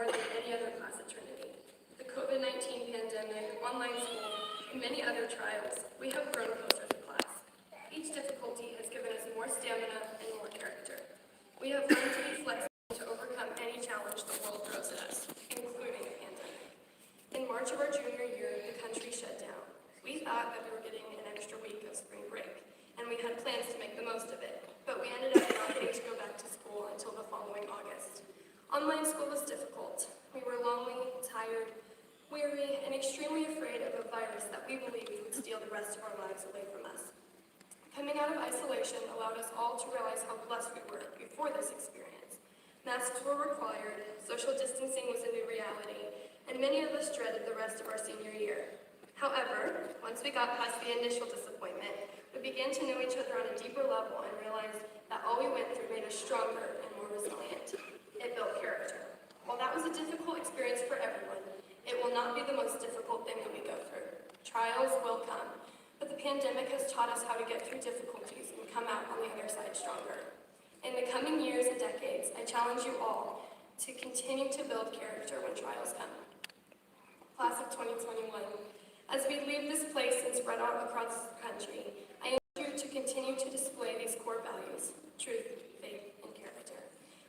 more than any other class at Trinity. The COVID-19 pandemic, online school, and many other trials, we have grown closer as a class. Each difficulty has given us more stamina and more character. We have learned to be flexible to overcome any challenge the world throws at us, including a pandemic. In March of our junior year, the country shut down. We thought that we were getting an extra week of spring break, and we had plans to make the most of it, but we ended up not getting to go back to school until the following August. Online school was difficult. We were lonely, tired, weary, and extremely afraid of a virus that we believed would steal the rest of our lives away from us. Coming out of isolation allowed us all to realize how blessed we were before this experience. Masks were required, social distancing was a new reality, and many of us dreaded the rest of our senior year. However, once we got past the initial disappointment, we began to know each other on a deeper level and realized that all we went through made us stronger and more resilient. It built character. While that was a difficult experience for everyone, it will not be the most difficult thing that we go through. Trials will come, but the pandemic has taught us how to get through difficulties and come out on the other side stronger. In the coming years and decades, I challenge you all to continue to build character when trials come. Class of 2021, as we leave this place and spread out across the country, I encourage you to continue to display these core values: truth, faith, and character.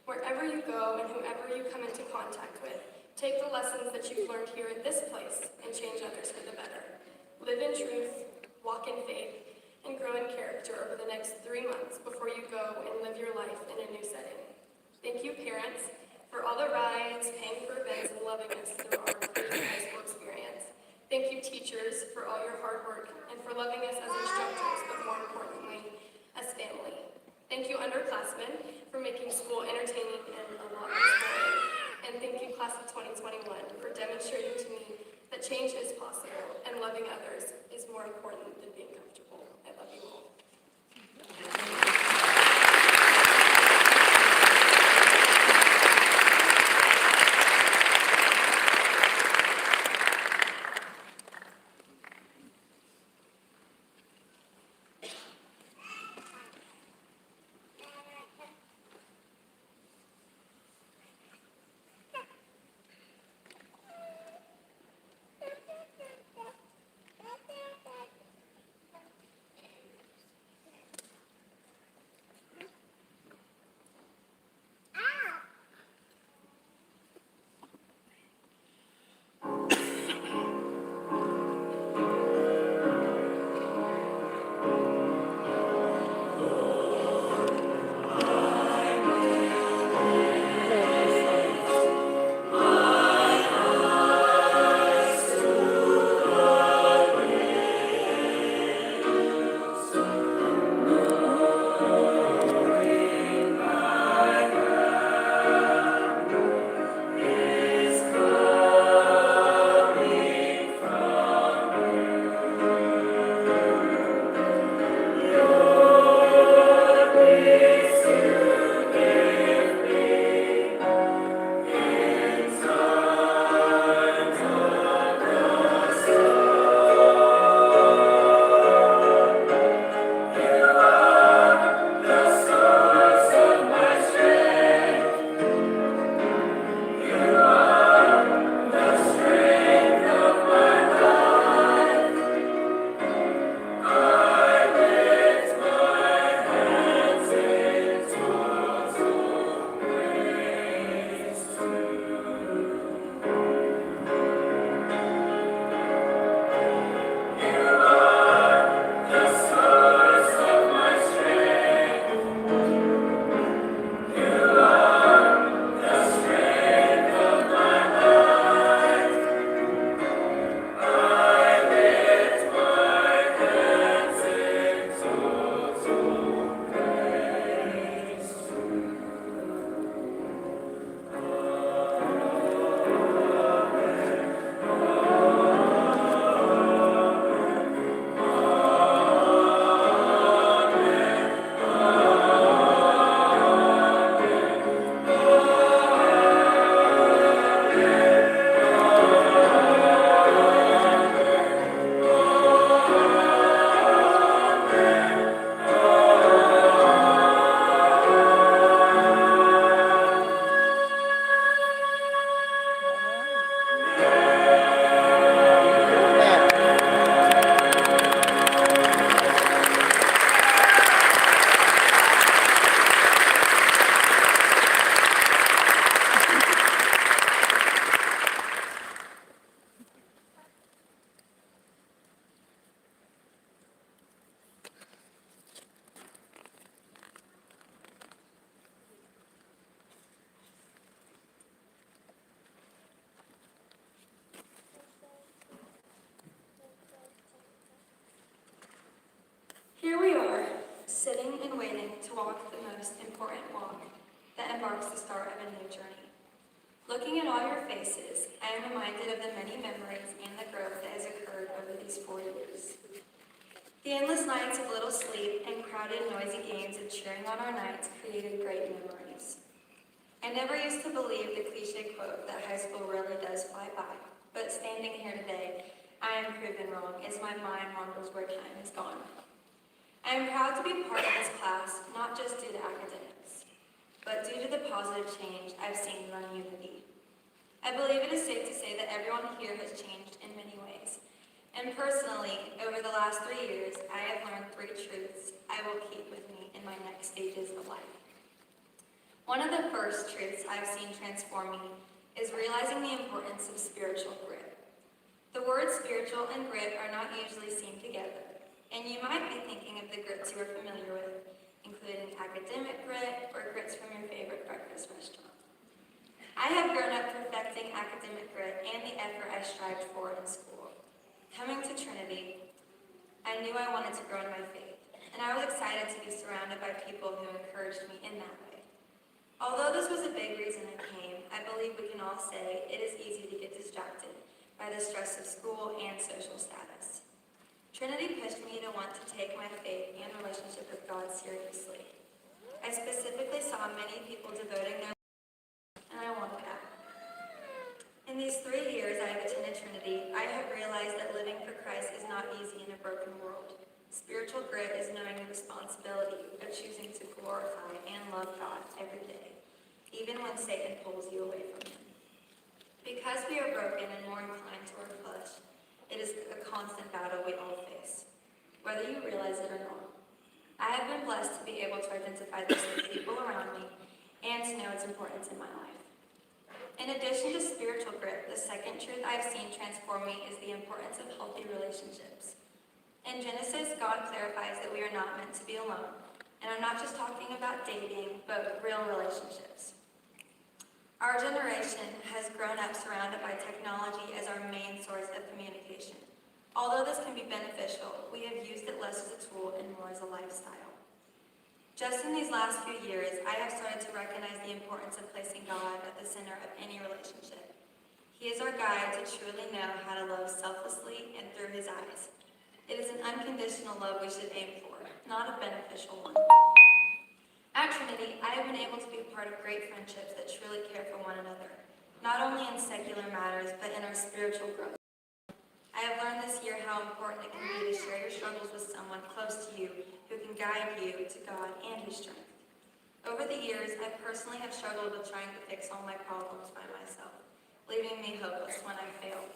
Wherever you go and whoever you come into contact with, take the lessons that you've learned here at this place and change others for the better. Live in truth, walk in faith, and grow in character over the next 3 months before you go and live your life in a new setting. Thank you, parents, for all the rides, paying for events, and loving us through our high school experience. Thank you, teachers, for all your hard work and for loving us as instructors, but more importantly, as family. Thank you, underclassmen, for making school entertaining and a lot more fun. And thank you, class of 2021, for demonstrating to me that change is possible and loving others is more important than being comfortable. I love you all. to walk the most important walk that embarks the start of a new journey. Looking at all your faces, I am reminded of the many memories and the growth that has occurred over these 4 years. The endless nights of little sleep and crowded, noisy games of cheering on our nights created great memories. I never used to believe the cliche quote that high school really does fly by, but standing here today, I am proven wrong as my mind wanders where time has gone. I am proud to be part of this class, not just due to academics, but due to the positive change I've seen in our unity. I believe it is safe to say that everyone here has changed in many ways. And personally, over the last 3 years, I have learned 3 truths I will keep with me in my next stages of life. One of the first truths I've seen transform me is realizing the importance of spiritual grit. The words spiritual and grit are not usually seen together, and you might be thinking of the grits you are familiar with, including academic grit or grits from your favorite breakfast restaurant. I have grown up perfecting academic grit and the effort I strived for in school. Coming to Trinity, I knew I wanted to grow in my faith, and I was excited to be surrounded by people who encouraged me in that way. Although this was a big reason I came, I believe we can all say it is easy to get distracted by the stress of school and social status. Trinity pushed me to want to take my faith and relationship with God seriously. I specifically saw many people devoting their lives, and I wanted that. In these 3 years I have attended Trinity, I have realized that living for Christ is not easy in a broken world. Spiritual grit is knowing the responsibility of choosing to glorify and love God every day, even when Satan pulls you away from Him. Because we are broken and more inclined toward flesh, it is a constant battle we all face, whether you realize it or not. I have been blessed to be able to identify this with people around me and to know its importance in my life. In addition to spiritual grit, the second truth I've seen transform me is the importance of healthy relationships. In Genesis, God clarifies that we are not meant to be alone, and I'm not just talking about dating, but real relationships. Our generation has grown up surrounded by technology as our main source of communication. Although this can be beneficial, we have used it less as a tool and more as a lifestyle. Just in these last few years, I have started to recognize the importance of placing God at the center of any relationship. He is our guide to truly know how to love selflessly and through His eyes. It is an unconditional love we should aim for, not a beneficial one. At Trinity, I have been able to be a part of great friendships that truly care for one another, not only in secular matters, but in our spiritual growth. I have learned this year how important it can be to share your struggles with someone close to you who can guide you to God and His strength. Over the years, I personally have struggled with trying to fix all my problems by myself, leaving me hopeless when I failed.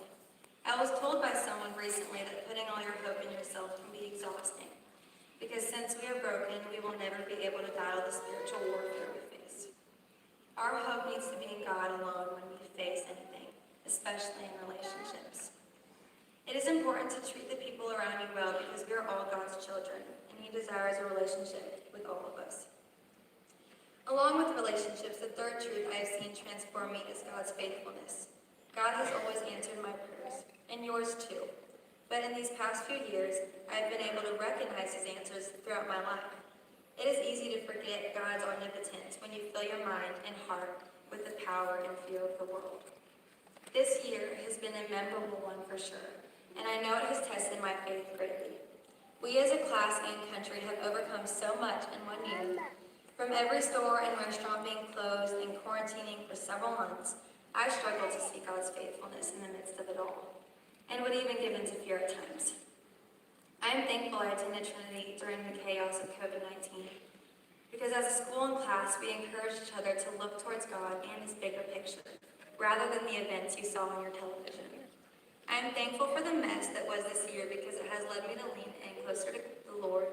I was told by someone recently that putting all your hope in yourself can be exhausting, because since we are broken, we will never be able to battle the spiritual warfare we face. Our hope needs to be in God alone when we face anything, especially in relationships. It is important to treat the people around you well because we are all God's children, and He desires a relationship with all of us. Along with relationships, the third truth I have seen transform me is God's faithfulness. God has always answered my prayers, and yours too. But in these past few years, I have been able to recognize His answers throughout my life. It is easy to forget God's omnipotence when you fill your mind and heart with the power and fear of the world. This year has been a memorable one for sure, and I know it has tested my faith greatly. We as a class and country have overcome so much in 1 year. From every store and restaurant being closed and quarantining for several months, I struggled to see God's faithfulness in the midst of it all, and would even give in to fear at times. I am thankful I attended Trinity during the chaos of COVID-19, because as a school and class, we encouraged each other to look towards God and His bigger picture, rather than the events you saw on your television. I am thankful for the mess that was this year because it has led me to lean in closer to the Lord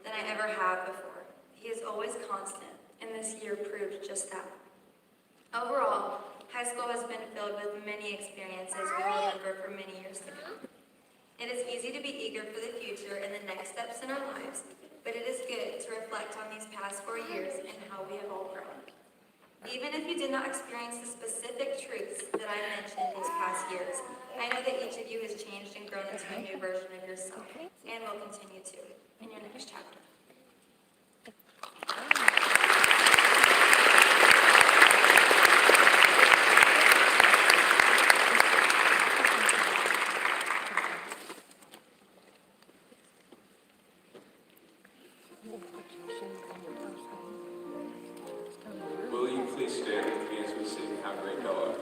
than I ever have before. He is always constant, and this year proved just that. Overall, high school has been filled with many experiences we will remember for many years to come. It is easy to be eager for the future and the next steps in our lives, but it is good to reflect on these past 4 years and how we have all grown. Even if you did not experience the specific truths that I mentioned these past years, I know that each of you has changed and grown into a new version of yourself, and will continue to in your next chapter. how great thou art.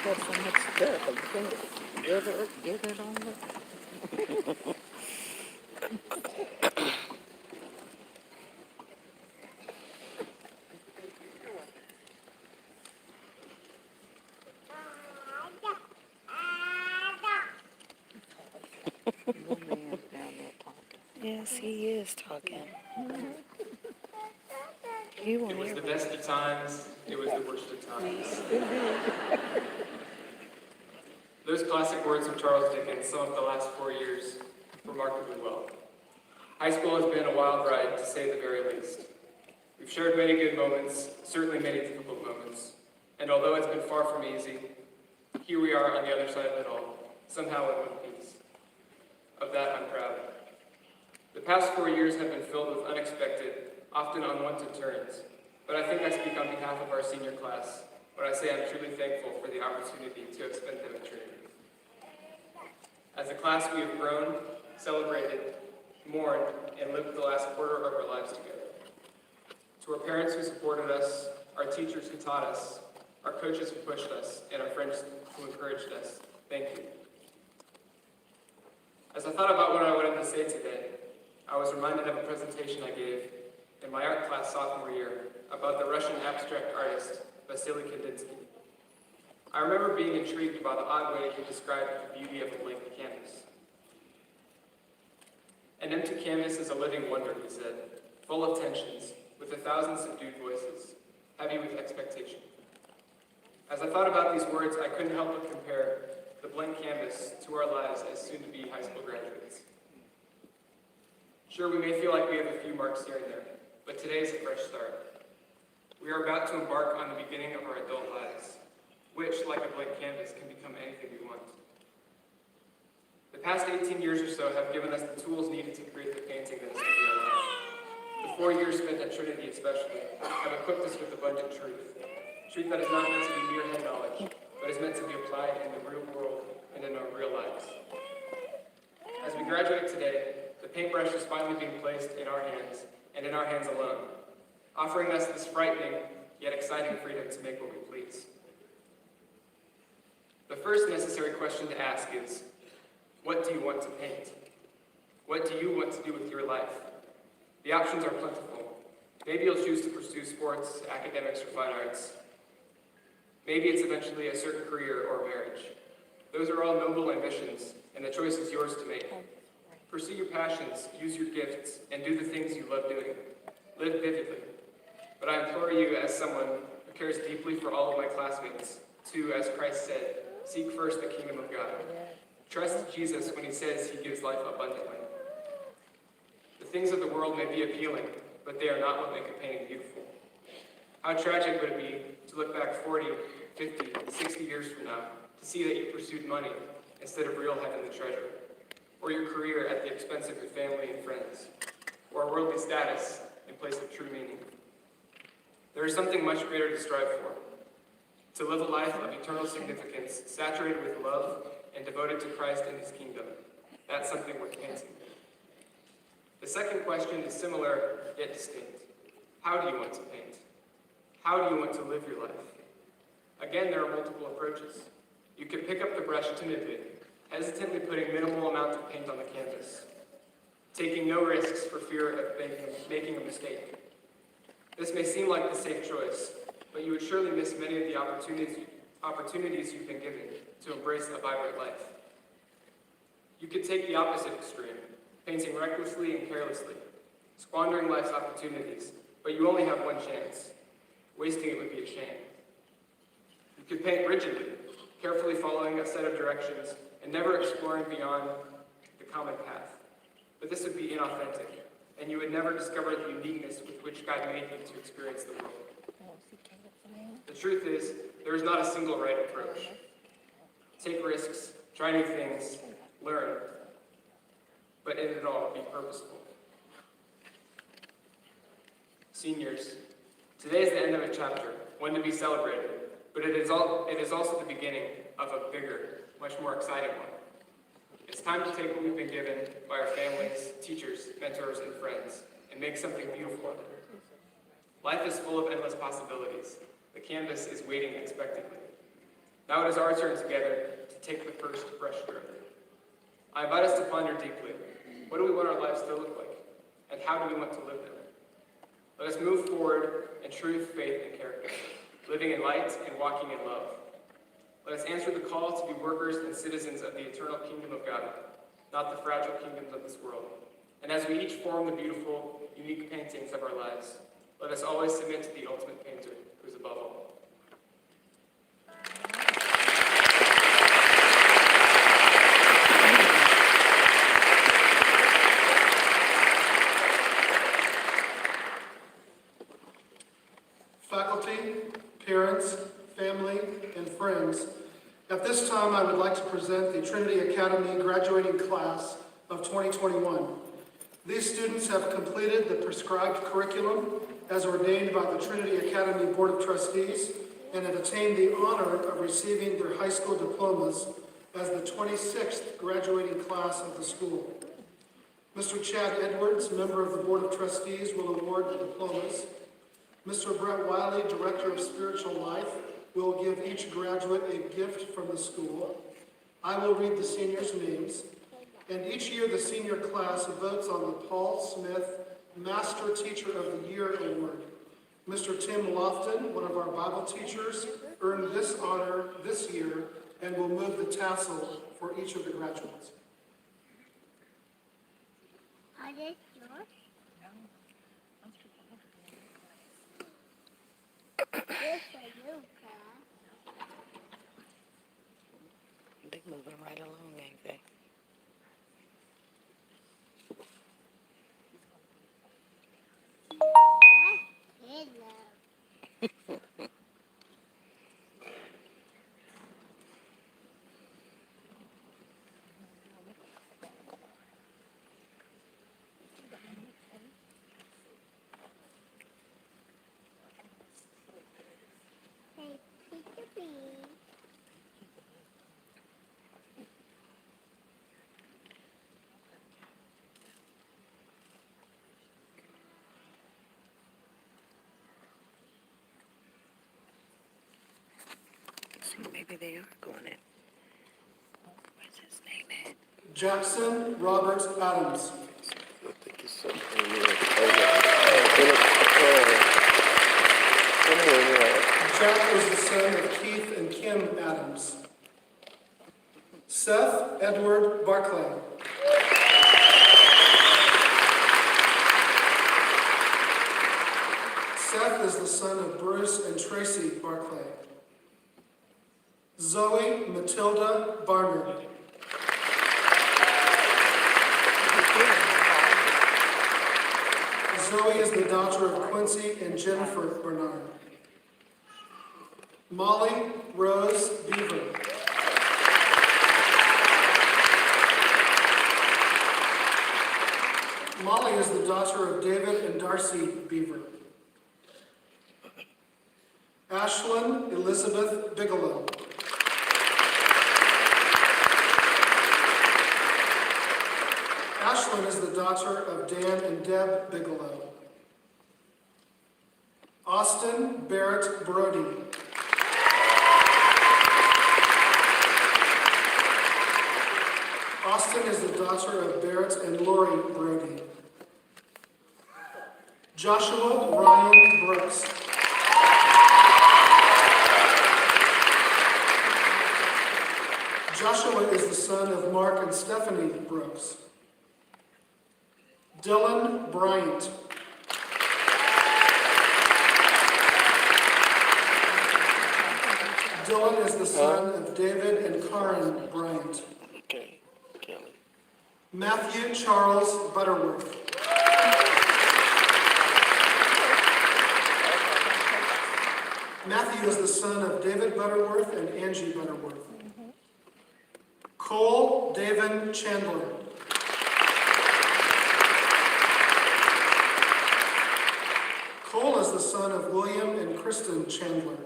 Got so much stuff. I can't ever get it on the. Little man's down there talking. Yes, he is talking. He won't It was hear the me. best of times, it was the worst of times. Those classic words from Charles Dickens sum up the last 4 years remarkably well. High school has been a wild ride, to say the very least. We've shared many good moments, certainly many difficult moments, and although it's been far from easy, here we are on the other side of it all, somehow in one piece. Of that, I'm proud. The past 4 years have been filled with unexpected, often unwanted turns, but I think I speak on behalf of our senior class when I say I'm truly thankful for the opportunity to have spent them at Trinity. As a class, we have grown, celebrated, mourned, and lived the last quarter of our lives together. To our parents who supported us, our teachers who taught us, our coaches who pushed us, and our friends who encouraged us, thank you. As I thought about what I wanted to say today, I was reminded of a presentation I gave in my art class sophomore year about the Russian abstract artist Vasily Kandinsky. I remember being intrigued by the odd way he described the beauty of a blank canvas. An empty canvas is a living wonder, he said, full of tensions, with 1,000 subdued voices, heavy with expectation. As I thought about these words, I couldn't help but compare the blank canvas to our lives as soon-to-be high school graduates. Sure, we may feel like we have a few marks here and there, but today is a fresh start. We are about to embark on the beginning of our adult lives, which, like a blank canvas, can become anything we want. The past 18 years or so have given us the tools needed to create the painting that is to be our life. The 4 years spent at Trinity especially have equipped us with abundant truth. Truth that is not meant to be mere head knowledge, but is meant to be applied in the real world and in our real lives. As we graduate today, the paintbrush is finally being placed in our hands, and in our hands alone, offering us this frightening yet exciting freedom to make what we please. The first necessary question to ask is, what do you want to paint? What do you want to do with your life? The options are plentiful. Maybe you'll choose to pursue sports, academics, or fine arts. Maybe it's eventually a certain career or marriage. Those are all noble ambitions, and the choice is yours to make. Pursue your passions, use your gifts, and do the things you love doing. Live vividly. But I implore you, as someone who cares deeply for all of my classmates, to, as Christ said, seek first the kingdom of God. Trust Jesus when he says he gives life abundantly. The things of the world may be appealing, but they are not what make a painting beautiful. How tragic would it be to look back 40, 50, 60 years from now to see that you pursued money instead of real heavenly treasure, or your career at the expense of your family and friends, or worldly status in place of true meaning. There is something much greater to strive for. To live a life of eternal significance, saturated with love and devoted to Christ and his kingdom. That's something worth painting. The second question is similar yet distinct. How do you want to paint? How do you want to live your life? Again, there are multiple approaches. You can pick up the brush timidly, hesitantly putting minimal amounts of paint on the canvas, taking no risks for fear of making a mistake. This may seem like the safe choice, but you would surely miss many of the opportunities you've been given to embrace a vibrant life. You could take the opposite extreme, painting recklessly and carelessly, squandering life's opportunities, but you only have one chance. Wasting it would be a shame. You could paint rigidly, carefully following a set of directions and never exploring beyond the common path. But this would be inauthentic, and you would never discover the uniqueness with which God made you to experience the world. The truth is, there is not a single right approach. Take risks, try new things, learn, but in it all, be purposeful. Seniors, today is the end of a chapter, one to be celebrated, but it is also the beginning of a bigger, much more exciting one. It's time to take what we've been given by our families, teachers, mentors, and friends, and make something beautiful of it. Life is full of endless possibilities. The canvas is waiting expectantly. Now it is our turn together to take the first brush stroke. I invite us to ponder deeply. What do we want our lives to look like? And how do we want to live them? Let us move forward in truth, faith, and character, living in light and walking in love. Let us answer the call to be workers and citizens of the eternal kingdom of God, not the fragile kingdoms of this world. And as we each form the beautiful, unique paintings of our lives, let us always submit to the ultimate painter, who is above all. Faculty, parents, family, and friends, at this time I would like to present the Trinity Academy graduating class of 2021. These students have completed the prescribed curriculum as ordained by the Trinity Academy Board of Trustees and have attained the honor of receiving their high school diplomas as the 26th graduating class of the school. Mr. Chad Edwards, member of the Board of Trustees, will award the diplomas. Mr. Brett Wiley, Director of Spiritual Life, will give each graduate a gift from the school. I will read the seniors' names, and each year the senior class votes on the Paul Smith Master Teacher of the Year Award. Mr. Tim Lofton, one of our Bible teachers, earned this honor this year and will move the tassel for each of the graduates. Are they yours? This for you, Claire. They moving right along, ain't they? Hello. Hey, peekaboo. See, maybe they are going in. What's his name at? Jackson Robert Adams. I think it's somewhere near. Jack is the son of Keith and Kim Adams. Seth Edward Barclay. Seth is the son of Bruce and Tracy Barclay. Zoe Matilda Barnard. Zoe is the daughter of Quincy and Jennifer Bernard. Molly Rose Beaver. Molly is the daughter of David and Darcy Beaver. Ashlyn Elizabeth Bigelow. Ashlyn is the daughter of Dan and Deb Bigelow. Austin Barrett Brody. Austin is the daughter of Barrett and Lori Brody. Joshua Ryan Brooks. Joshua is the son of Mark and Stephanie Brooks. Dylan Bryant. Dylan is the son of David and Karen Bryant. Okay, Kelly. Matthew Charles Butterworth. Matthew is the son of David Butterworth and Angie Butterworth. Cole David Chandler. Cole is the son of William and Kristen Chandler.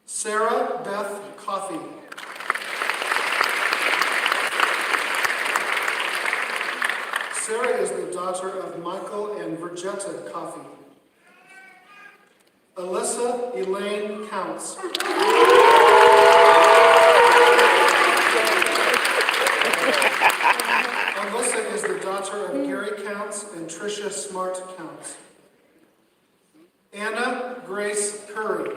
Sarah Beth Coffey. Sarah is the daughter of Michael and Virgitta Coffey. Alyssa Elaine Counts. Alyssa is the daughter of Gary Counts and Tricia Smart Counts. Anna Grace Curry.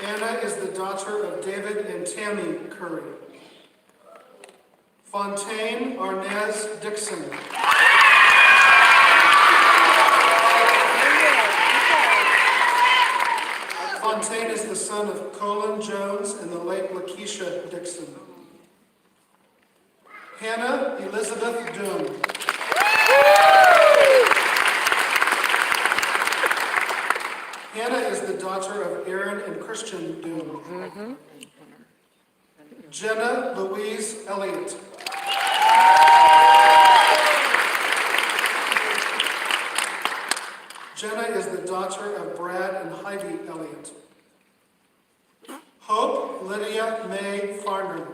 Anna is the daughter of David and Tammy Curry. Fontaine Arnaz Dixon. Fontaine is the son of Colin Jones and the late Lakeisha Dixon. Hannah Elizabeth Doom. Hannah is the daughter of Aaron and Christian Doom. Jenna Louise Elliott. Jenna is the daughter of Brad and Heidi Elliott. Hope Lydia May Farner.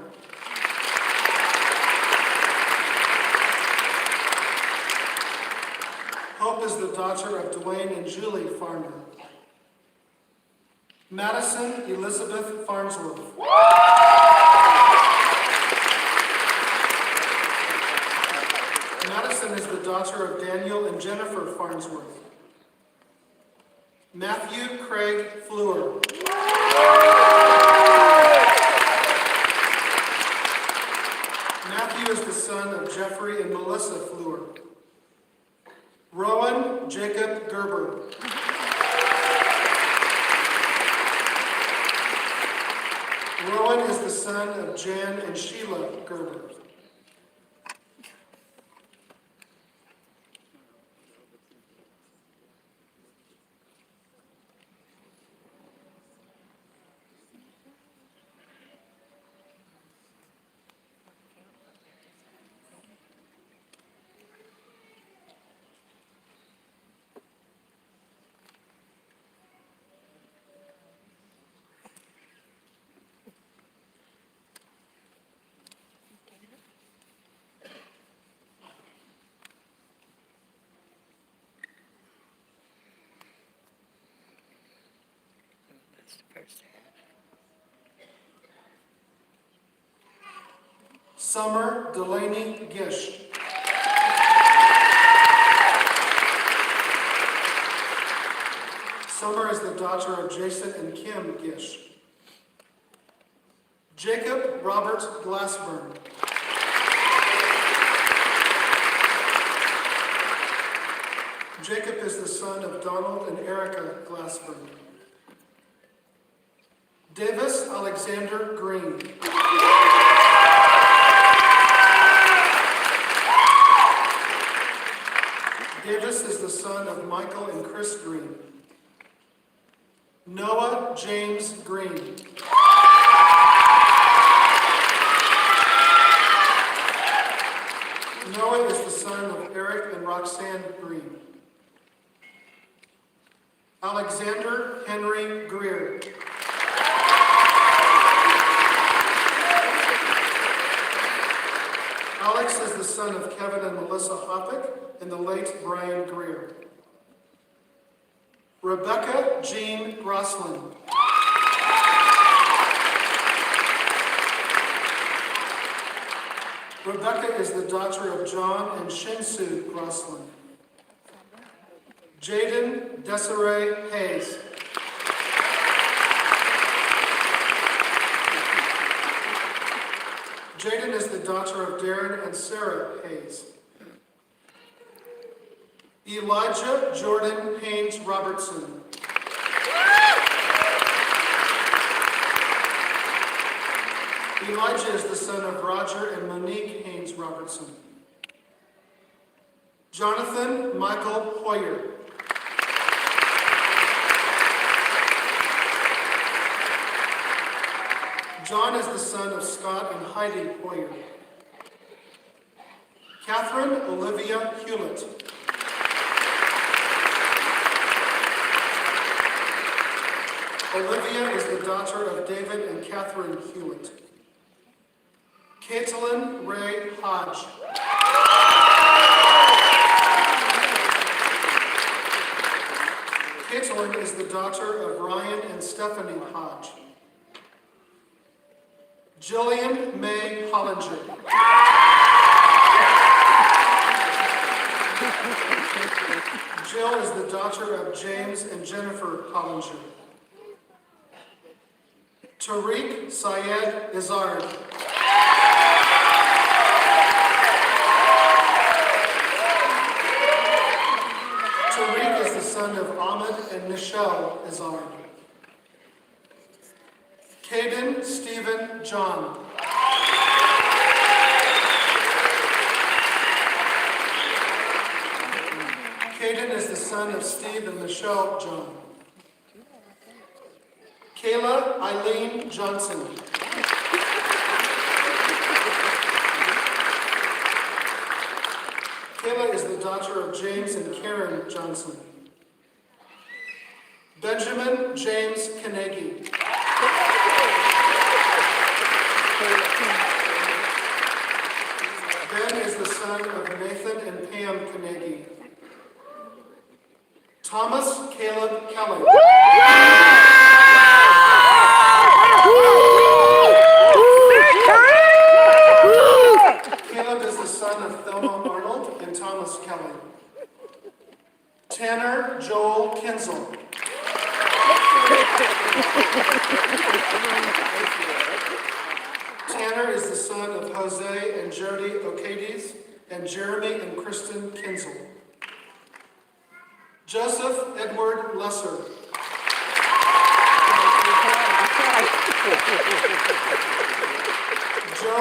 Hope is the daughter of Dwayne and Julie Farner. Madison Elizabeth Farnsworth. Madison is the daughter of Daniel and Jennifer Farnsworth. Matthew Craig Fleur. Matthew is the son of Jeffrey and Melissa Fleur. Rowan Jacob Gerber. son of Jan and Sheila Gerber. That's the first half. Summer Delaney Gish. Summer is the daughter of Jason and Kim Gish. Jacob Robert Glassburn. Jacob is the son of Donald and Erica Glassburn. Davis Alexander Green. Davis is the son of Michael and Chris Green. Noah James Green. Noah is the son of Eric and Roxanne Green. Alexander Henry Greer. Alex is the son of Kevin and Melissa Hoppick and the late Brian Greer. Rebecca Jean Grosslin. Rebecca is the daughter of John and Shinsu Grosslin. Jaden Desiree Hayes. Jaden is the daughter of Darren and Sarah Hayes. Elijah Jordan Haynes Robertson. Elijah is the son of Roger and Monique Haynes Robertson. Jonathan Michael Hoyer. John is the son of Scott and Heidi Hoyer. Catherine Olivia Hewlett. Olivia is the daughter of David and Catherine Hewlett. Caitlin Ray Hodge. Caitlin is the daughter of Ryan and Stephanie Hodge. Jillian May Hollinger. Jill is the daughter of James and Jennifer Hollinger. Tariq Syed Izzard. Tariq is the son of Ahmed and Michelle Izzard. Caden Stephen John. Caden is the son of Steve and Michelle John. Kayla Eileen Johnson. Kayla is the daughter of James and Karen Johnson. Benjamin James Kanegi. Ben is the son of Nathan and Pam Kanegi. Thomas Caleb Kelly. Caleb is the son of Thelma Arnold and Thomas Kelly. Tanner Joel Kinzel. Tanner is the son of Jose and Jody Ocades and Jeremy and Kristen Kinzel. Joseph Edward Lesser.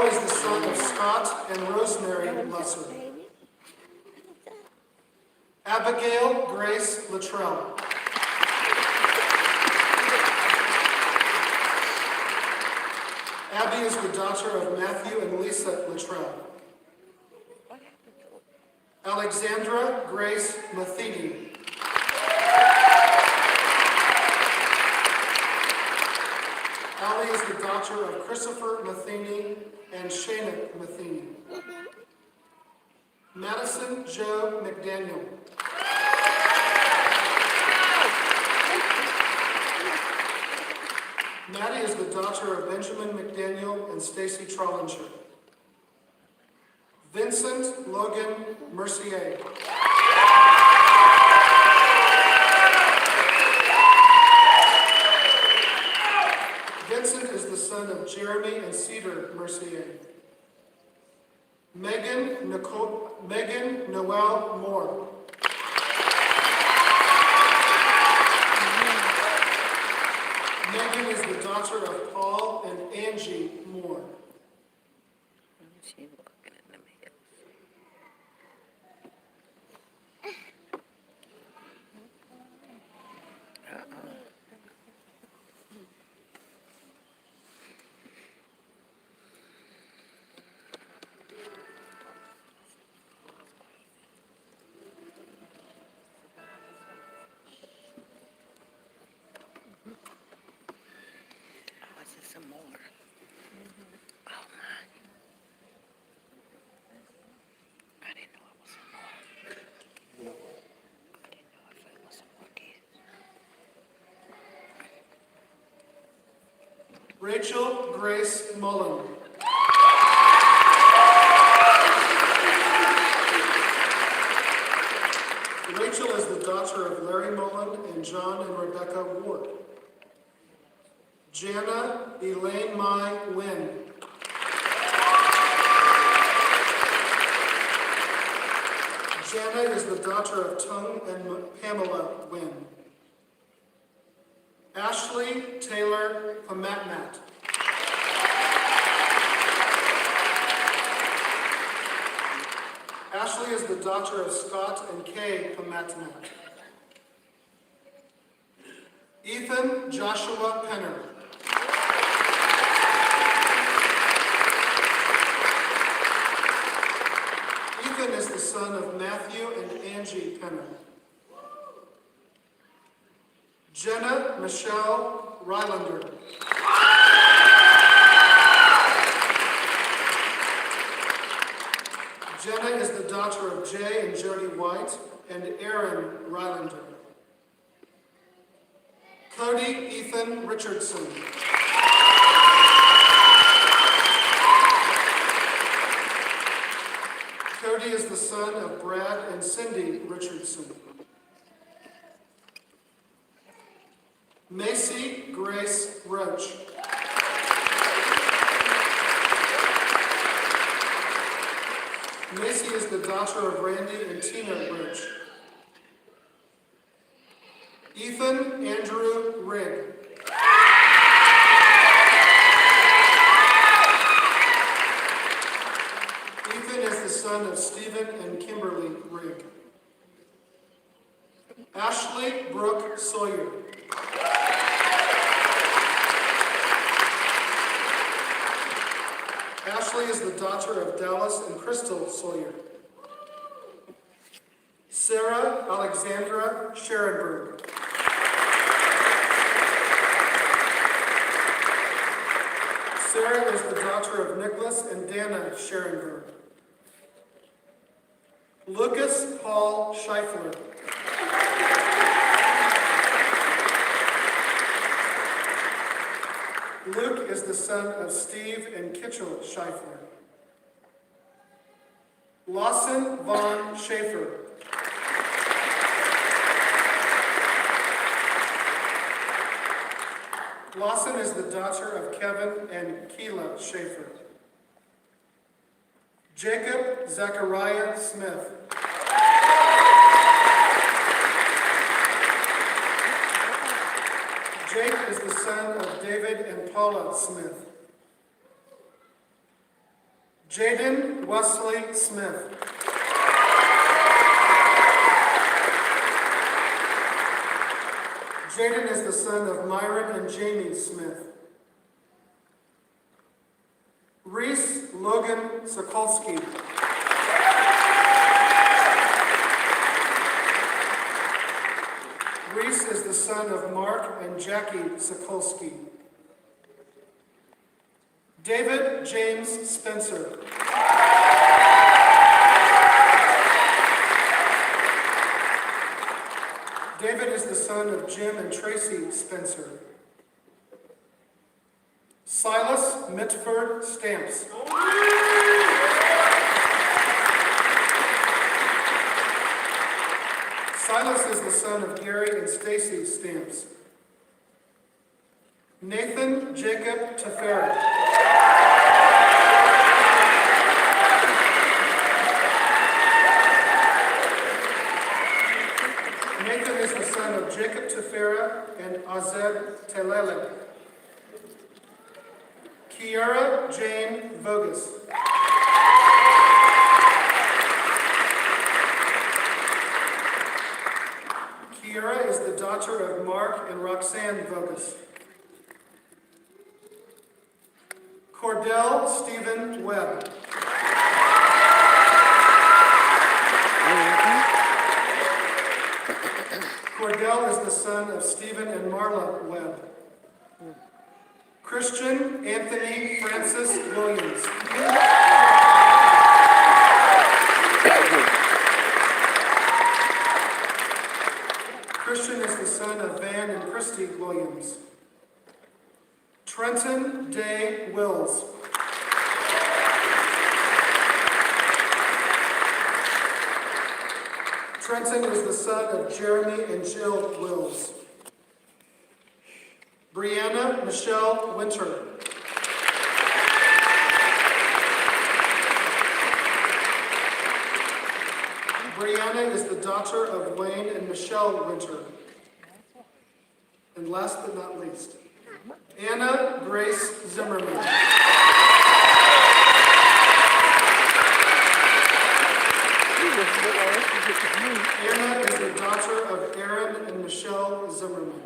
Joe is the son of Scott and Rosemary Lesser. Abigail Grace Luttrell. Abby is the daughter of Matthew and Lisa Luttrell. Alexandra Grace Matheny. Allie is the daughter of Christopher Matheny and Shana Matheny. Madison Joe McDaniel. Maddie is the daughter of Benjamin McDaniel and Stacy Trollinger. Vincent Logan Mercier. Vincent is the son of Jeremy and Cedar Mercier. Megan Noel Moore. Megan is the daughter of Paul and Angie Moore. She's looking at the mail. Oh, is there some more? Oh my. I didn't know it was some more. I didn't know if it was some more kids. Rachel Grace Mullen. Rachel is the daughter of Larry Mullen and John and Rebecca Ward. Jana Elaine Mai Wynn. Jana is the daughter of Tung and Pamela Wynn. Ashley Taylor Pamatmat. Ashley is the daughter of Scott and Kay Pamatmat. Ethan Joshua Penner. Ethan is the son of Matthew and Angie Penner. Jenna Michelle Rylander. Jenna is the daughter of Jay and Jody White and Aaron Rylander. Cody Ethan Richardson. Cody is the son of Brad and Cindy Richardson. Macy Grace Roach. Macy is the daughter of Randy and Tina Roach. Ethan Andrew Rigg. Ethan is the son of Stephen and Kimberly Rigg. Ashley Brooke Sawyer. Ashley is the daughter of Dallas and Crystal Sawyer. Sarah Alexandra Scherenberg. Sarah is the daughter of Nicholas and Dana Scherenberg. Lucas Paul Scheifler. Luke is the son of Steve and Kitchell Scheifler. Lawson Vaughn Schaefer. Lawson is the daughter of Kevin and Keela Schaefer. Jacob Zachariah Smith. Jake is the son of David and Paula Smith. Jaden Wesley Smith. Jaden is the son of Myron and Jamie Smith. Reese Logan Sokolsky. Reese is the son of Mark and Jackie Sokolsky. David James Spencer. David is the son of Jim and Tracy Spencer. Silas Mitford Stamps. Silas is the son of Gary and Stacy Stamps. Nathan Jacob Tefera. Nathan is the son of Jacob Tefera and Azeb Telele. Kiara Jane Vogus. Kiara is the daughter of Mark and Roxanne Vogus. Cordell Stephen Webb. Cordell is the son of Stephen and Marla Webb. Christian Anthony Francis Williams. Christian is the son of Van and Christy Williams. Trenton Day Wills. Trenton is the son of Jeremy and Jill Wills. Brianna Michelle Winter. Brianna is the daughter of Wayne and Michelle Winter. And last but not least, Anna Grace Zimmerman. Anna is the daughter of Aaron and Michelle Zimmerman.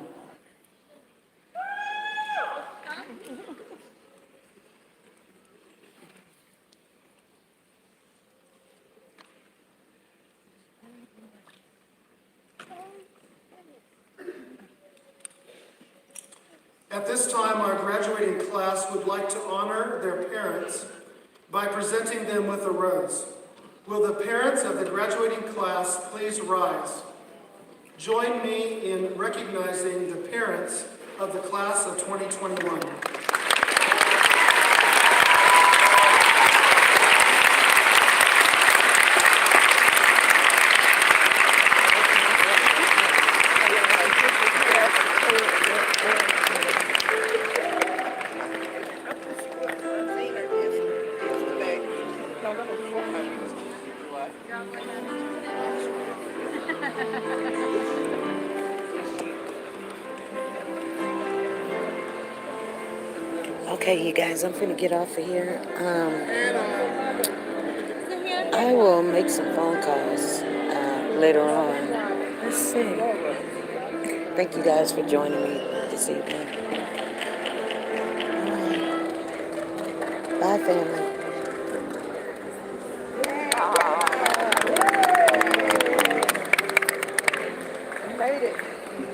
At this time, our graduating class would like to honor their parents by presenting them with a rose. Will the parents of the graduating class please rise? Join me in recognizing the parents of the class of 2021. Okay, you guys, I'm finna get off of here. I will make some phone calls later on. Let's see. Thank you guys for joining me this evening. Bye, family.